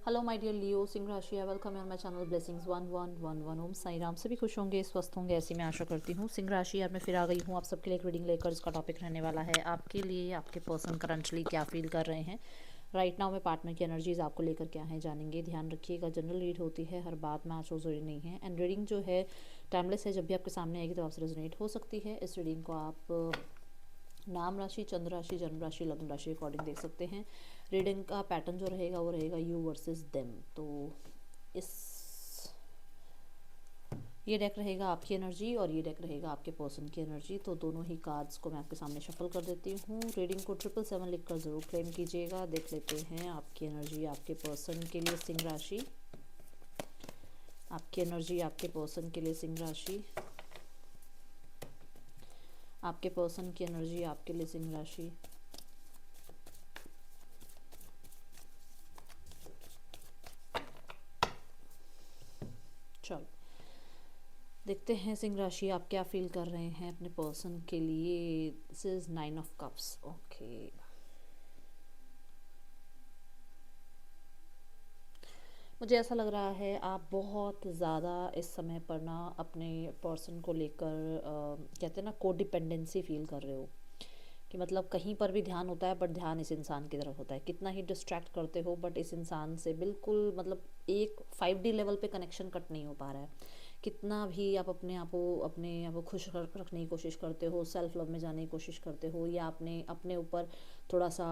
Hello my dear लियो, सिंह राशि है। Welcome on my channel blessings 1111। ओम साई राम। सभी खुश होंगे, स्वस्थ होंगे, ऐसी मैं आशा करती हूँ। सिंह राशि यार मैं फिर आ गई हूँ आप सबके लिए एक रीडिंग लेकर। इसका टॉपिक रहने वाला है आपके लिए आपके पर्सन करंटली क्या फील कर रहे हैं राइट नाउ में। पार्टनर की एनर्जीज आपको लेकर क्या है जानेंगे। ध्यान रखिएगा, जनरल रीड होती है, हर बात में आंसू जरूरी नहीं है। एंड रीडिंग जो है टाइमलेस है, जब भी आपके सामने आएगी तो आपसे रेजोनेट हो सकती है। इस रीडिंग को आप नाम राशि, चंद्र राशि, जन्म राशि, लग्न राशि अकॉर्डिंग देख सकते हैं। रीडिंग का पैटर्न जो रहेगा वो रहेगा यू वर्सेस देम। तो इस ये डेक रहेगा आपकी एनर्जी और ये डेक रहेगा आपके पर्सन की एनर्जी। तो दोनों ही कार्ड्स को मैं आपके सामने शफल कर देती हूँ। रीडिंग को 777 लिखकर ज़रूर क्लेम कीजिएगा। देख लेते हैं आपकी एनर्जी आपके पर्सन के लिए सिंह राशि, आपकी एनर्जी आपके पर्सन के लिए सिंह राशि, आपके पर्सन की एनर्जी आपके लिए सिंह राशि। चलो देखते हैं सिंह राशि आप क्या फील कर रहे हैं अपने पर्सन के लिए। This is 9 of cups. Okay, मुझे ऐसा लग रहा है आप बहुत ज़्यादा इस समय पर ना अपने पर्सन को लेकर कहते हैं ना कोडिपेंडेंसी फील कर रहे हो। कि मतलब कहीं पर भी ध्यान होता है बट ध्यान इस इंसान की तरफ होता है। कितना ही डिस्ट्रैक्ट करते हो बट इस इंसान से बिल्कुल मतलब एक 5D लेवल पे कनेक्शन कट नहीं हो पा रहा है। कितना भी आप अपने आप को खुश रखने की कोशिश करते हो, सेल्फ लव में जाने की कोशिश करते हो, या अपने अपने ऊपर थोड़ा सा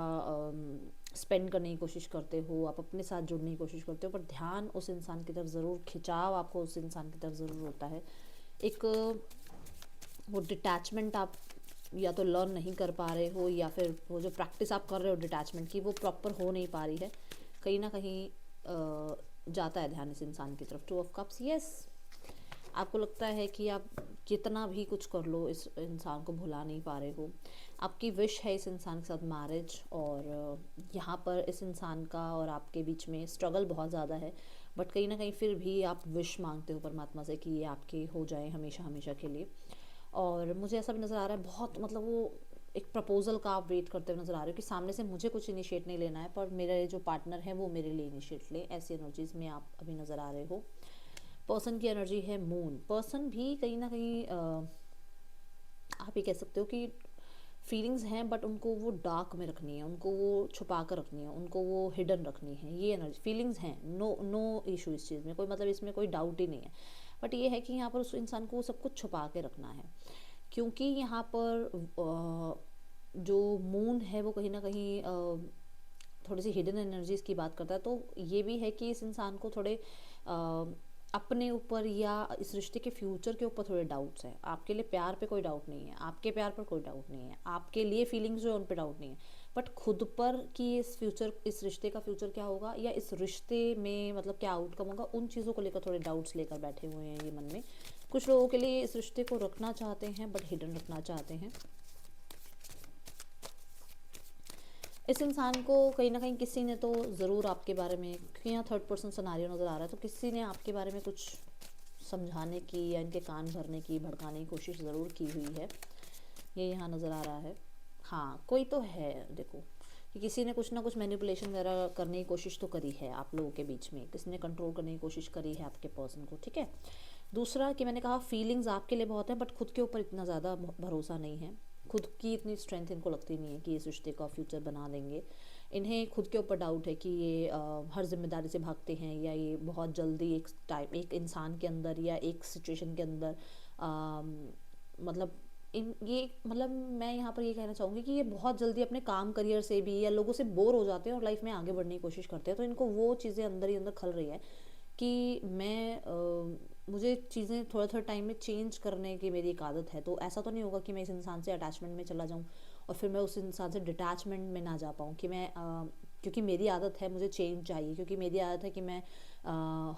स्पेंड करने की कोशिश करते हो, आप अपने साथ जुड़ने की कोशिश करते हो, पर ध्यान उस इंसान की तरफ ज़रूर, खिंचाव आपको उस इंसान की तरफ ज़रूर होता है। एक वो डिटैचमेंट आप या तो लर्न नहीं कर पा रहे हो, या फिर वो जो प्रैक्टिस आप कर रहे हो डिटैचमेंट की वो प्रॉपर हो नहीं पा रही है। कहीं ना कहीं जाता है ध्यान इस इंसान की तरफ। 2 ऑफ कप्स, यस। आपको लगता है कि आप कितना भी कुछ कर लो इस इंसान को भुला नहीं पा रहे हो। आपकी विश है इस इंसान के साथ मैरिज, और यहाँ पर इस इंसान का और आपके बीच में स्ट्रगल बहुत ज़्यादा है। बट कहीं ना कहीं फिर भी आप विश मांगते हो परमात्मा से कि ये आपके हो जाए हमेशा हमेशा के लिए। और मुझे ऐसा भी नज़र आ रहा है बहुत, मतलब वो एक प्रपोजल का आप वेट करते हुए नज़र आ रहे हो कि सामने से मुझे कुछ इनिशिएट नहीं लेना है पर मेरे जो पार्टनर है वो मेरे लिए इनिशिएट ले। ऐसी एनर्जीज में आप अभी नज़र आ रहे हो। पर्सन की एनर्जी है मून। पर्सन भी कहीं ना कहीं आप ये कह सकते हो कि फीलिंग्स हैं बट उनको वो डार्क में रखनी है, उनको वो छुपा कर रखनी है, उनको वो हिडन रखनी है। ये एनर्जी फीलिंग्स हैं, नो नो इशू इस चीज़ में, कोई मतलब इसमें कोई डाउट ही नहीं है। बट ये है कि यहाँ पर उस इंसान को वो सब कुछ छुपा के रखना है। क्योंकि यहाँ पर जो मून है वो कहीं ना कहीं थोड़ी सी हिडन एनर्जीज की बात करता है। तो ये भी है कि इस इंसान को थोड़े अपने ऊपर या इस रिश्ते के फ्यूचर के ऊपर थोड़े डाउट्स हैं। आपके लिए प्यार पे कोई डाउट नहीं है, आपके प्यार पर कोई डाउट नहीं है, आपके लिए फीलिंग्स जो है उन पे डाउट नहीं है, बट खुद पर कि इस फ्यूचर, इस रिश्ते का फ्यूचर क्या होगा या इस रिश्ते में मतलब क्या आउटकम होगा, उन चीज़ों को लेकर थोड़े डाउट्स लेकर बैठे हुए हैं ये मन में। कुछ लोगों के लिए इस रिश्ते को रखना चाहते हैं बट हिडन रखना चाहते हैं। इस इंसान को कहीं ना कहीं किसी ने तो ज़रूर आपके बारे में, क्योंकि यहाँ थर्ड पर्सन सिनेरियो नज़र आ रहा है, तो किसी ने आपके बारे में कुछ समझाने की या इनके कान भरने की, भड़काने की कोशिश ज़रूर की हुई है। ये यहाँ नज़र आ रहा है। हाँ, कोई तो है, देखो कि किसी ने कुछ ना कुछ मैनिपुलेशन वगैरह करने की कोशिश तो करी है आप लोगों के बीच में, किसी ने कंट्रोल करने की कोशिश करी है आपके पर्सन को, ठीक है। दूसरा कि मैंने कहा फीलिंग्स आपके लिए बहुत है बट खुद के ऊपर इतना ज़्यादा भरोसा नहीं है। खुद की इतनी स्ट्रेंथ इनको लगती नहीं है कि इस रिश्ते का फ्यूचर बना देंगे। इन्हें खुद के ऊपर डाउट है कि ये हर जिम्मेदारी से भागते हैं, या ये बहुत जल्दी एक टाइम एक इंसान के अंदर या एक सिचुएशन के अंदर मतलब इन ये मतलब मैं यहाँ पर ये कहना चाहूँगी कि ये बहुत जल्दी अपने काम करियर से भी या लोगों से बोर हो जाते हैं और लाइफ में आगे बढ़ने की कोशिश करते हैं। तो इनको वो चीज़ें अंदर ही अंदर खल रही है कि मुझे चीज़ें थोड़ा थोड़ा टाइम में चेंज करने की मेरी एक आदत है। तो ऐसा तो नहीं होगा कि मैं इस इंसान से अटैचमेंट में चला जाऊँ और फिर मैं उस इंसान से डिटैचमेंट में ना जा पाऊँ, कि मैं क्योंकि मेरी आदत है मुझे चेंज चाहिए, क्योंकि मेरी आदत है कि मैं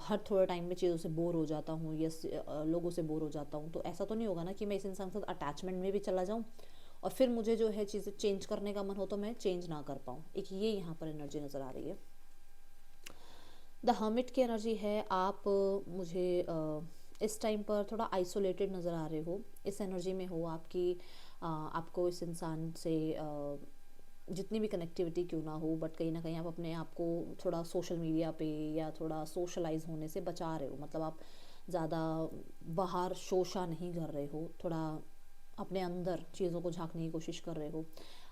हर थोड़े टाइम में चीज़ों से बोर हो जाता हूँ या लोगों से बोर हो जाता हूँ। तो ऐसा तो नहीं होगा ना कि मैं इस इंसान के साथ अटैचमेंट में भी चला जाऊँ और फिर मुझे जो है चीज़ें चेंज करने का मन हो तो मैं चेंज ना कर पाऊँ। एक ये यहाँ पर एनर्जी नज़र आ रही है। द हर्मिट की एनर्जी है आप मुझे इस टाइम पर थोड़ा आइसोलेटेड नज़र आ रहे हो, इस एनर्जी में हो आपकी। आपको इस इंसान से जितनी भी कनेक्टिविटी क्यों ना हो, बट कहीं ना कहीं आप अपने आप को थोड़ा सोशल मीडिया पे या थोड़ा सोशलाइज होने से बचा रहे हो। मतलब आप ज़्यादा बाहर शोशा नहीं कर रहे हो, थोड़ा अपने अंदर चीज़ों को झांकने की कोशिश कर रहे हो।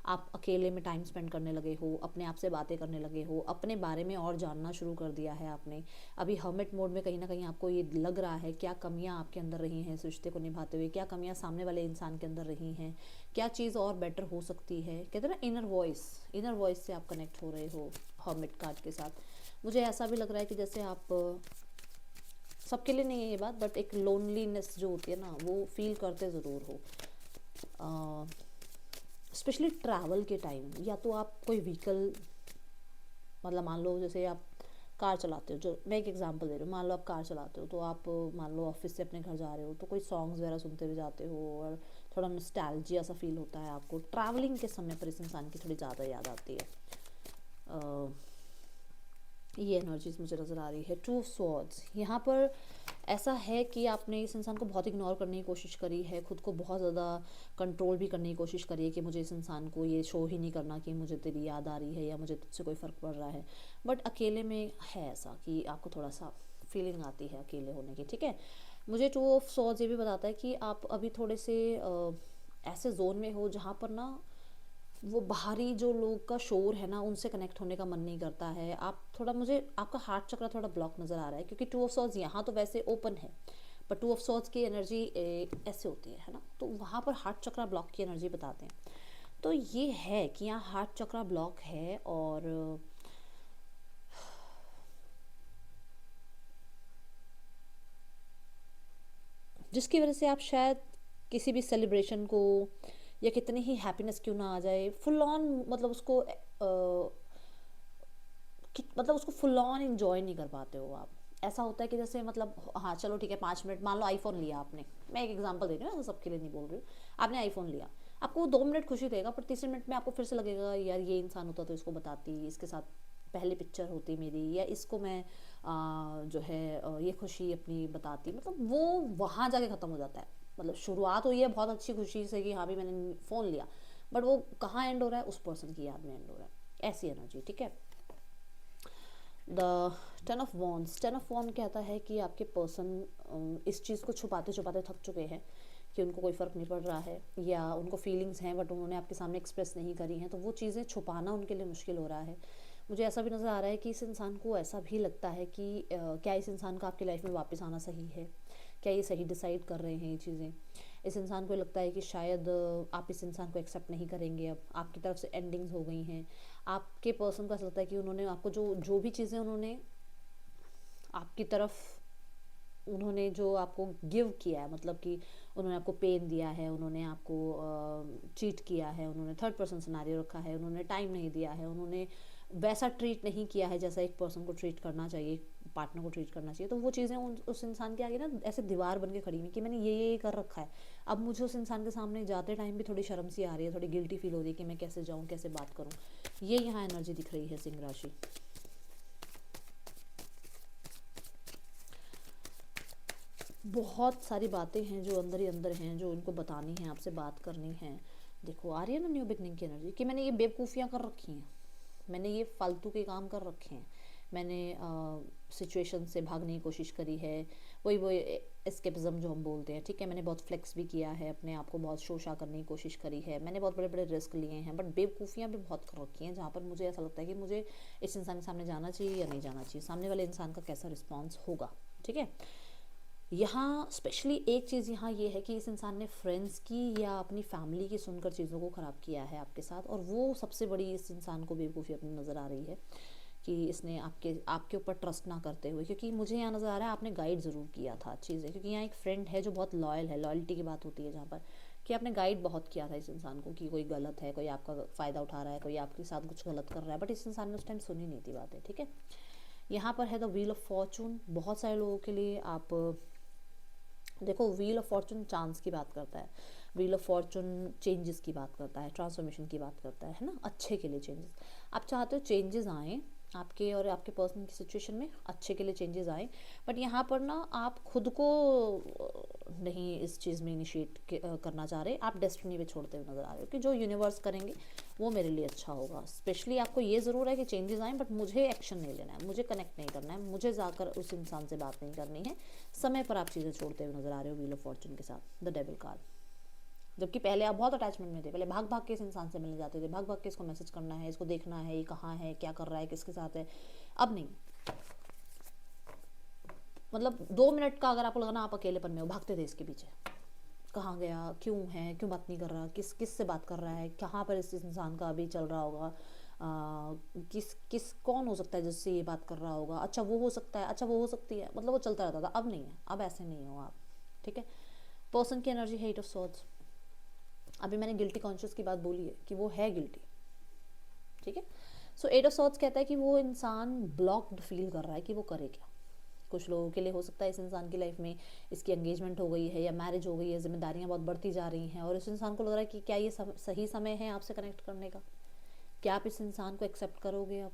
आप अकेले में टाइम स्पेंड करने लगे हो, अपने आप से बातें करने लगे हो, अपने बारे में और जानना शुरू कर दिया है आपने। अभी हर्मिट मोड में कहीं ना कहीं आपको ये लग रहा है क्या कमियां आपके अंदर रही हैं इस रिश्ते को निभाते हुए, क्या कमियां सामने वाले इंसान के अंदर रही हैं, क्या चीज़ और बेटर हो सकती है। कहते हैं ना इनर वॉइस से आप कनेक्ट हो रहे हो हर्मिट कार्ड के साथ। मुझे ऐसा भी लग रहा है कि जैसे आप, सबके लिए नहीं है ये बात, बट एक लोनलीनेस जो होती है ना वो फील करते ज़रूर हो। स्पेशली ट्रैवल के टाइम, या तो आप कोई व्हीकल, मतलब मान लो जैसे आप कार चलाते हो, जो मैं एक एग्जांपल दे रही हूँ, मान लो आप कार चलाते हो तो आप मान लो ऑफिस से अपने घर जा रहे हो तो कोई सॉन्ग्स वगैरह सुनते हुए जाते हो और थोड़ा नॉस्टैल्जिया सा फील होता है आपको। ट्रैवलिंग के समय पर इस इंसान की थोड़ी ज़्यादा याद आती है। ये एनर्जीज मुझे नज़र आ रही है। टू ऑफ स्वॉर्ड्स यहाँ पर ऐसा है कि आपने इस इंसान को बहुत इग्नोर करने की कोशिश करी है, खुद को बहुत ज़्यादा कंट्रोल भी करने की कोशिश करी है कि मुझे इस इंसान को ये शो ही नहीं करना कि मुझे तेरी याद आ रही है या मुझे तुझसे कोई फ़र्क पड़ रहा है। बट अकेले में है ऐसा कि आपको थोड़ा सा फीलिंग आती है अकेले होने की, ठीक है। मुझे टू ऑफ स्वॉर्ड्स ये भी बताता है कि आप अभी थोड़े से ऐसे जोन में हो जहाँ पर ना वो बाहरी जो लोग का शोर है ना उनसे कनेक्ट होने का मन नहीं करता है। आप थोड़ा, मुझे आपका हार्ट चक्र थोड़ा ब्लॉक नज़र आ रहा है, क्योंकि टू ऑफ सॉर्ड्स यहाँ तो वैसे ओपन है, पर टू ऑफ सॉर्ड्स की एनर्जी ऐसे होती है ना, तो वहाँ पर हार्ट चक्र ब्लॉक की एनर्जी बताते हैं। तो ये है कि यहाँ हार्ट चक्र ब्लॉक है, और जिसकी वजह से आप शायद किसी भी सेलिब्रेशन को, या कितनी ही हैप्पीनेस क्यों ना आ जाए, फुल ऑन मतलब उसको मतलब उसको फुल ऑन इंजॉय नहीं कर पाते हो आप। ऐसा होता है कि जैसे मतलब हाँ चलो ठीक है 5 मिनट, मान लो आईफोन लिया आपने, मैं एक एग्जांपल दे रही हूँ, ऐसा सबके लिए नहीं बोल रही हूँ। आपने आईफोन लिया, आपको 2 मिनट खुशी देगा, पर तीसरे मिनट में आपको फिर से लगेगा यार ये इंसान होता तो इसको बताती, इसके साथ पहले पिक्चर होती मेरी, या इसको मैं जो है ये खुशी अपनी बताती। मतलब वो वहाँ जाके ख़त्म हो जाता है। मतलब शुरुआत हुई है बहुत अच्छी खुशी से कि हाँ भी मैंने फ़ोन लिया, बट वो कहाँ एंड हो रहा है, उस पर्सन की याद में एंड हो रहा है। ऐसी एनर्जी, ठीक है। द टेन ऑफ वॉन्ड कहता है कि आपके पर्सन इस चीज़ को छुपाते छुपाते थक चुके हैं कि उनको कोई फ़र्क नहीं पड़ रहा है, या उनको फीलिंग्स हैं बट उन्होंने आपके सामने एक्सप्रेस नहीं करी हैं, तो वो चीज़ें छुपाना उनके लिए मुश्किल हो रहा है। मुझे ऐसा भी नज़र आ रहा है कि इस इंसान को ऐसा भी लगता है कि क्या इस इंसान का आपकी लाइफ में वापस आना सही है, क्या ये सही डिसाइड कर रहे हैं ये चीज़ें। इस इंसान को लगता है कि शायद आप इस इंसान को एक्सेप्ट नहीं करेंगे, अब आपकी तरफ से एंडिंग्स हो गई हैं। आपके पर्सन को ऐसा लगता है कि उन्होंने आपको जो जो भी चीज़ें उन्होंने आपकी तरफ, उन्होंने जो आपको गिव किया है, मतलब कि उन्होंने आपको पेन दिया है, उन्होंने आपको चीट किया है, उन्होंने थर्ड पर्सन सिनेरियो रखा है, उन्होंने टाइम नहीं दिया है, उन्होंने वैसा ट्रीट नहीं किया है जैसा एक पर्सन को ट्रीट करना चाहिए, पार्टनर को ट्रीट करना चाहिए, तो वो चीज़ें उस इंसान के आगे ना ऐसे दीवार बन के खड़ी हुई कि मैंने ये कर रखा है। अब मुझे उस इंसान के सामने जाते टाइम भी थोड़ी शर्म सी आ रही है, थोड़ी गिल्टी फील हो रही है कि मैं कैसे जाऊँ, कैसे बात करूँ। ये यहाँ एनर्जी दिख रही है सिंह राशि। बहुत सारी बातें हैं जो अंदर ही अंदर हैं, जो इनको बतानी है, आपसे बात करनी है। देखो आ रही है ना न्यू बिगनिंग की एनर्जी, कि मैंने ये बेवकूफ़ियाँ कर रखी हैं, मैंने ये फालतू के काम कर रखे हैं, मैंने सिचुएशन से भागने की कोशिश करी है, वो एस्केपिज्म जो हम बोलते हैं, ठीक है। मैंने बहुत फ्लेक्स भी किया है, अपने आप को बहुत शोशा करने की कोशिश करी है, मैंने बहुत बड़े बड़े रिस्क लिए हैं, बट बेवकूफ़ियाँ भी बहुत कर रखी हैं, जहाँ पर मुझे ऐसा लगता है कि मुझे इस इंसान के सामने जाना चाहिए या नहीं जाना चाहिए, सामने वाले इंसान का कैसा रिस्पॉन्स होगा, ठीक है। यहाँ स्पेशली एक चीज़ यहाँ ये है कि इस इंसान ने फ्रेंड्स की या अपनी फैमिली की सुनकर चीज़ों को ख़राब किया है आपके साथ, और वो सबसे बड़ी इस इंसान को बेवकूफ़ी अपनी नज़र आ रही है कि इसने आपके आपके ऊपर ट्रस्ट ना करते हुए, क्योंकि मुझे यहाँ नज़र आ रहा है आपने गाइड ज़रूर किया था चीज़ें, क्योंकि यहाँ एक फ्रेंड है जो बहुत लॉयल है, लॉयल्टी की बात होती है जहाँ पर, कि आपने गाइड बहुत किया था इस इंसान को कि कोई गलत है, कोई आपका फ़ायदा उठा रहा है, कोई आपके साथ कुछ गलत कर रहा है, बट इस इंसान ने उस टाइम सुनी नहीं थी बातें, ठीक है। यहाँ पर है द व्हील ऑफ फॉर्चून। बहुत सारे लोगों के लिए आप देखो, व्हील ऑफ फॉर्चून चांस की बात करता है, व्हील ऑफ फॉर्चून चेंजेस की बात करता है, ट्रांसफॉर्मेशन की बात करता है ना, अच्छे के लिए चेंजेस। आप चाहते हो चेंजेस आएँ, आपके और आपके पर्सन की सिचुएशन में अच्छे के लिए चेंजेस आए। बट यहाँ पर ना आप खुद को नहीं इस चीज़ में इनिशिएट करना चाह रहे, आप डेस्टिनी पे छोड़ते हुए नज़र आ रहे हो कि जो यूनिवर्स करेंगे वो मेरे लिए अच्छा होगा। स्पेशली आपको ये ज़रूर है कि चेंजेस आएँ, बट मुझे एक्शन नहीं लेना है, मुझे कनेक्ट नहीं करना है, मुझे जाकर उस इंसान से बात नहीं करनी है। समय पर आप चीज़ें छोड़ते हुए नज़र आ रहे हो व्हील ऑफ फॉर्चून के साथ, द डेविल कार्ड। जबकि पहले आप बहुत अटैचमेंट में थे, पहले भाग भाग के इस इंसान से मिलने जाते थे, भाग भाग के इसको मैसेज करना है, इसको देखना है, ये कहाँ है, क्या कर रहा है, किसके साथ है। अब नहीं, मतलब 2 मिनट का अगर आपको लगना आप अकेलेपन में हो, भागते थे इसके पीछे, कहाँ गया, क्यों है, क्यों बात नहीं कर रहा, किस से बात कर रहा है, कहाँ पर इस इंसान का अभी चल रहा होगा, किस किस कौन हो सकता है जिससे ये बात कर रहा होगा, अच्छा वो हो सकता है, अच्छा वो हो सकती है, मतलब वो चलता रहता था। अब नहीं है, अब ऐसे नहीं हो आप, ठीक है। पर्सन की एनर्जी है 8 ऑफ स्वॉर्ड्स। अभी मैंने गिल्टी कॉन्शियस की बात बोली है कि वो है गिल्टी, ठीक है। सो 8 ऑफ स्वॉर्ड्स कहता है कि वो इंसान ब्लॉक्ड फील कर रहा है कि वो करे क्या। कुछ लोगों के लिए हो सकता है इस इंसान की लाइफ में इसकी एंगेजमेंट हो गई है या मैरिज हो गई है, जिम्मेदारियां बहुत बढ़ती जा रही हैं और इस इंसान को लग रहा है कि क्या ये सही समय है आपसे कनेक्ट करने का, क्या आप इस इंसान को एक्सेप्ट करोगे अब,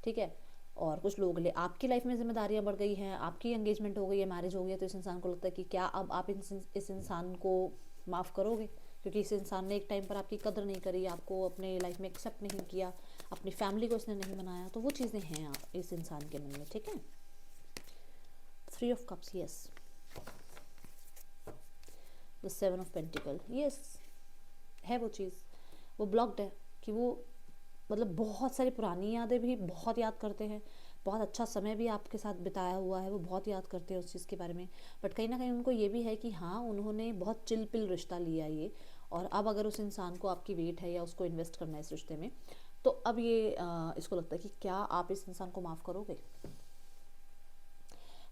ठीक है। और कुछ लोगों के लिए आपकी लाइफ में जिम्मेदारियां बढ़ गई हैं, आपकी एंगेजमेंट हो गई है, मैरिज हो गई है, तो इस इंसान को लगता है कि क्या अब आप इस इंसान को माफ़ करोगे, क्योंकि इस इंसान ने एक टाइम पर आपकी कदर नहीं करी, आपको अपने लाइफ में एक्सेप्ट नहीं किया, अपनी फैमिली को इसने नहीं मनाया। तो वो चीज़ें हैं आप इस इंसान के मन में, ठीक है। 3 of cups, yes. The 7 of pentacle, yes, है वो चीज़, वो ब्लॉक्ड है कि वो मतलब बहुत सारी पुरानी यादें भी बहुत याद करते हैं, बहुत अच्छा समय भी आपके साथ बिताया हुआ है, वो बहुत याद करते हैं उस चीज़ के बारे में। बट कहीं ना कहीं उनको ये भी है कि हाँ, उन्होंने बहुत चिल पिल रिश्ता लिया ये, और अब अगर उस इंसान को आपकी वेट है या उसको इन्वेस्ट करना है इस रिश्ते में, तो अब ये इसको लगता है कि क्या आप इस इंसान को माफ़ करोगे।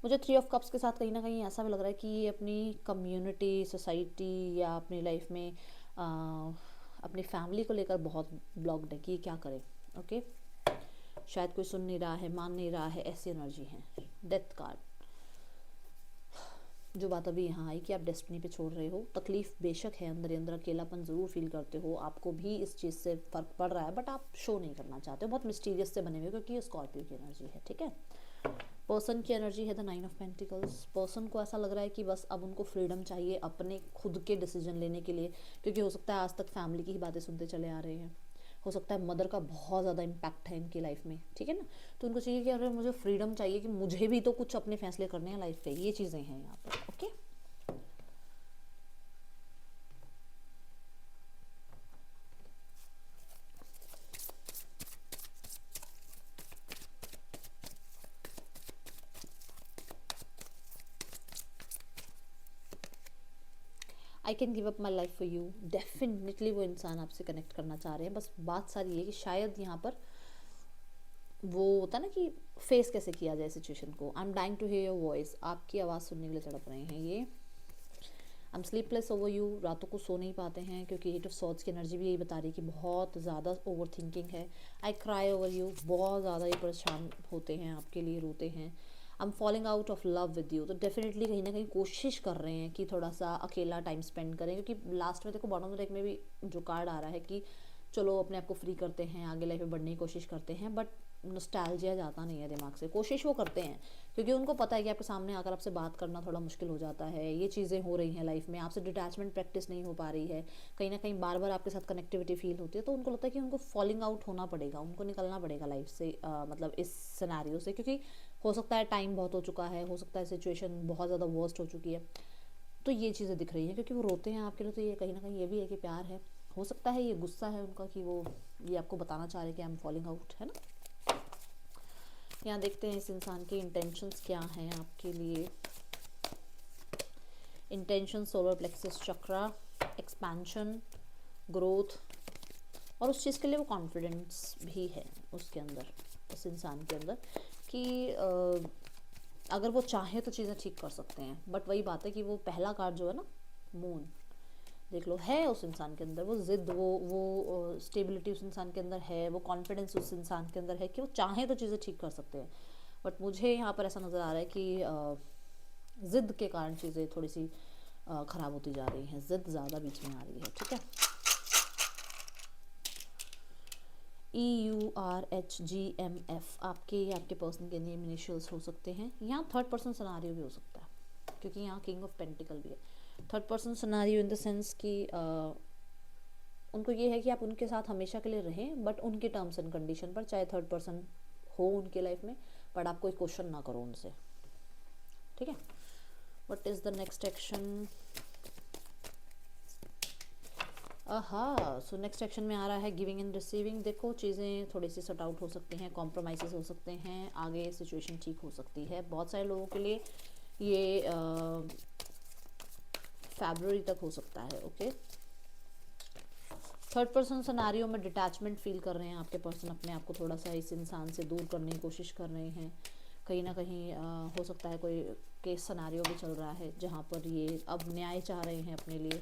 मुझे 3 ऑफ कप्स के साथ कहीं ना कहीं ऐसा भी लग रहा है कि ये अपनी कम्युनिटी, सोसाइटी या अपनी लाइफ में अपनी फैमिली को लेकर बहुत ब्लॉक्ड है कि क्या करें, ओके। शायद कोई सुन नहीं रहा है, मान नहीं रहा है, ऐसी एनर्जी है। डेथ कार्ड, जो बात अभी यहाँ आई कि आप डेस्टिनी पे छोड़ रहे हो, तकलीफ बेशक है, अंदर ही अंदर अकेलापन ज़रूर फील करते हो, आपको भी इस चीज़ से फ़र्क पड़ रहा है, बट आप शो नहीं करना चाहते हो, बहुत मिस्टीरियस से बने हुए, क्योंकि ये स्कॉर्पियो की एनर्जी है, ठीक है। पर्सन की एनर्जी है द 9 ऑफ पेंटिकल्स। पर्सन को ऐसा लग रहा है कि बस अब उनको फ्रीडम चाहिए अपने खुद के डिसीजन लेने के लिए, क्योंकि हो सकता है आज तक फैमिली की ही बातें सुनते चले आ रहे हैं, हो सकता है मदर का बहुत ज़्यादा इम्पैक्ट है इनकी लाइफ में, ठीक है ना। तो उनको चाहिए कि अरे मुझे फ्रीडम चाहिए कि मुझे भी तो कुछ अपने फैसले करने हैं लाइफ पे, ये चीज़ें हैं यहाँ पर, okay. I can give up my life for you, definitely वो इंसान आपसे कनेक्ट करना चाह रहे हैं। बस बात सारी ये है कि शायद यहाँ पर वो होता है ना कि फेस कैसे किया जाए सिचुएशन को। I am dying to hear your voice, आपकी आवाज़ सुनने के लिए तड़प रहे हैं ये। I am sleepless over you, रातों को सो नहीं पाते हैं, क्योंकि 8 ऑफ सॉर्ड्स की एनर्जी भी यही बता रही है कि बहुत ज़्यादा ओवर थिंकिंग है। आई क्राई ओवर यू, बहुत ज़्यादा ही परेशान होते हैं आपके लिए, रोते हैं। I am falling out of love with you, तो डेफिनेटली कहीं ना कहीं कोशिश कर रहे हैं कि थोड़ा सा अकेला टाइम स्पेंड करें, क्योंकि लास्ट में देखो बॉटम ऑफ द डेक में भी जो कार्ड आ रहा है कि चलो अपने आप को फ्री करते हैं, आगे लाइफ में बढ़ने की कोशिश करते हैं, बट नॉस्टैल्जिया जाता नहीं है दिमाग से। कोशिश वो करते हैं क्योंकि उनको पता है कि आपके सामने आकर आपसे बात करना थोड़ा मुश्किल हो जाता है, ये चीज़ें हो रही हैं लाइफ में, आपसे डिटैचमेंट प्रैक्टिस नहीं हो पा रही है, कहीं ना कहीं बार बार आपके साथ कनेक्टिविटी फील होती है, तो उनको लगता है कि उनको फॉलिंग आउट होना पड़ेगा, उनको निकलना पड़ेगा लाइफ से, मतलब इस सिनेरियो से, क्योंकि हो सकता है टाइम बहुत हो चुका है, हो सकता है सिचुएशन बहुत ज़्यादा वर्स्ट हो चुकी है। तो ये चीज़ें दिख रही हैं क्योंकि वो रोते हैं आपके लिए, तो ये कहीं ना कहीं ये भी है कि प्यार है, हो सकता है ये गुस्सा है उनका कि वो ये आपको बताना चाह रहे हैं कि आई एम फॉलिंग आउट, है ना। यहाँ देखते हैं इस इंसान के इंटेंशंस क्या हैं आपके लिए। इंटेंशन सोलर प्लेक्सस चक्रा, एक्सपेंशन, ग्रोथ, और उस चीज़ के लिए वो कॉन्फिडेंस भी है उसके अंदर, उस इंसान के अंदर, कि अगर वो चाहे तो चीज़ें ठीक कर सकते हैं। बट वही बात है कि वो पहला कार्ड जो है ना, मून, देख लो, है उस इंसान के अंदर वो जिद, वो स्टेबिलिटी उस इंसान के अंदर है, वो कॉन्फिडेंस उस इंसान के अंदर है कि वो चाहे तो चीज़ें ठीक कर सकते हैं। बट मुझे यहाँ पर ऐसा नज़र आ रहा है कि जिद के कारण चीज़ें थोड़ी सी ख़राब होती जा रही हैं, जिद ज़्यादा बीच में आ रही है, ठीक है। EURHGMF आपके या आपके पर्सन के नेम इनिशियल्स हो सकते हैं। यहाँ थर्ड पर्सन सिनारियो भी हो सकता है क्योंकि यहाँ किंग ऑफ पेंटिकल भी है। Third person scenario in the sense कि उनको ये है कि आप उनके साथ हमेशा के लिए रहें, बट उनके टर्म्स एंड कंडीशन पर, चाहे थर्ड पर्सन हो उनके लाइफ में, बट आप कोई क्वेश्चन ना करो उनसे, ठीक है। What is the next action? So next action में आ रहा है गिविंग एंड रिसीविंग। देखो चीज़ें थोड़ी सी सॉर्ट आउट हो सकती हैं, कॉम्प्रोमाइज़ हो सकते हैं, आगे सिचुएशन ठीक हो सकती है। बहुत सारे लोगों के लिए ये फरवरी तक हो सकता है, ओके। थर्ड पर्सन सिनेरियो में डिटैचमेंट फील कर रहे हैं आपके पर्सन, अपने आप को थोड़ा सा इस इंसान से दूर करने की कोशिश कर रहे हैं। कहीं ना कहीं हो सकता है कोई केस सिनेरियो भी चल रहा है जहाँ पर ये अब न्याय चाह रहे हैं अपने लिए।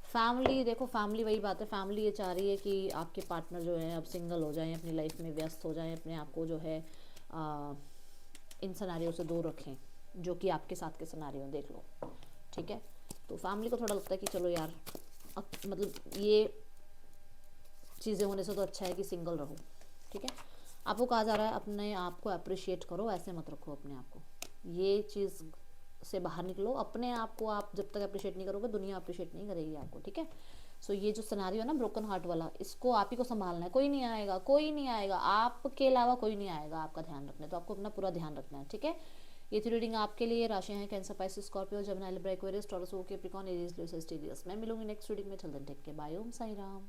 फैमिली, देखो फैमिली वही बात है, फैमिली ये चाह रही है कि आपके पार्टनर जो है अब सिंगल हो जाएं, अपनी लाइफ में व्यस्त हो जाएं, अपने आप को जो है इन सिनेरियो से दूर रखें जो कि आपके साथ के सिनेरियो देख लो, ठीक है। तो फैमिली को थोड़ा लगता है कि चलो यार मतलब ये चीज़ें होने से तो अच्छा है कि सिंगल रहो, ठीक है। आपको कहा जा रहा है अपने आप को अप्रिशिएट करो, ऐसे मत रखो अपने आप को, ये चीज़ से बाहर निकलो। अपने आप को आप जब तक अप्रिशिएट नहीं करोगे दुनिया अप्रिशिएट नहीं करेगी आपको, ठीक है। सो ये जो सिनेरियो है ना ब्रोकन हार्ट वाला, इसको आप ही को संभालना है, कोई नहीं आएगा, कोई नहीं आएगा आपके अलावा, कोई नहीं आएगा आपका ध्यान रखने, तो आपको अपना पूरा ध्यान रखना है, ठीक है। ये थी रीडिंग आपके लिए। राशियां हैं Cancer, Pisces, Scorpio, Gemini, Libra, Aquarius, Taurus, Capricorn, Aries, Leo, Sagittarius. मैं मिलूंगी नेक्स्ट रीडिंग में। चल then take care, bye, Om Sai Ram.